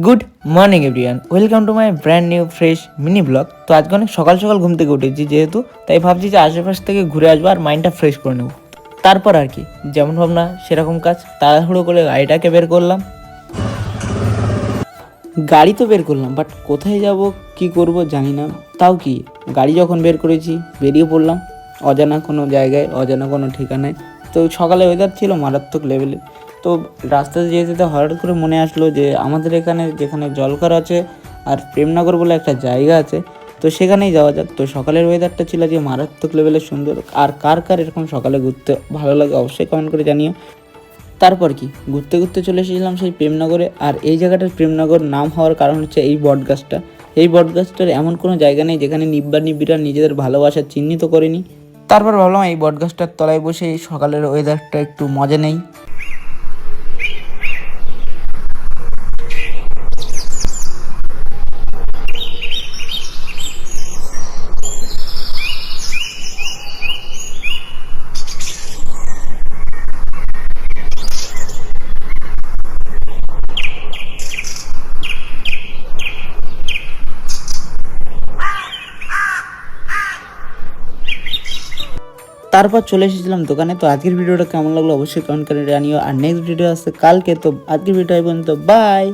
Good morning everyone, welcome to my brand new fresh mini blog. তো আজকে অনেক সকাল সকাল ঘুম থেকে উঠেছি যেহেতু, তাই ভাবছি যে আশেপাশ থেকে ঘুরে আসবো আর মাইন্ডটা ফ্রেশ করে নেবো। তারপর আর কি, যেমন ভাবনা সেরকম কাজ, তাড়াহুড়ো করে গাড়িটাকে বের করলাম। গাড়ি তো বের করলাম, বাট কোথায় যাব কি করব জানি না। তাও কি, গাড়ি যখন বের করেছি বেরিয়ে পড়লাম অজানা কোনো জায়গায়, অজানা কোনো ঠিকানায়। তো সকালে ওয়েদার ছিল মারাত্মক লেভেলে। তো রাস্তাতে যেতে যেতে হঠাৎ করে মনে আসলো যে আমাদের এখানে যেখানে জলকার আছে আর প্রেমনগর বলে একটা জায়গা আছে, তো সেখানেই যাওয়া যাক। তো সকালের ওয়েদারটা ছিল যে মারাত্মক লেভেলের সুন্দর। আর কার কার এরকম সকালে ঘুরতে ভালো লাগে অবশ্যই কমেন্ট করে জানিও। তারপর কি, ঘুরতে ঘুরতে চলে এসেছিলাম সেই প্রেমনগরে। আর এই জায়গাটার প্রেমনগর নাম হওয়ার কারণ হচ্ছে এই বটগাছটা। এই বটগাছটার এমন কোনো জায়গা নেই যেখানে নিব্বা নিবিড়রা নিজেদের ভালোবাসা চিহ্নিত করেনি। তারপর ভাবলাম এই বটগাছটার তলায় বসে এই সকালের ওয়েদারটা একটু মজা নেই। তারপর চলে এসেছিলাম দোকানে। তো আজকের ভিডিওটা কেমন লাগলো অবশ্যই কমেন্ট করে জানিও। আর নেক্সট ভিডিও আসছে কালকে। তো আজকের ভিডিও এই পর্যন্ত, বাই।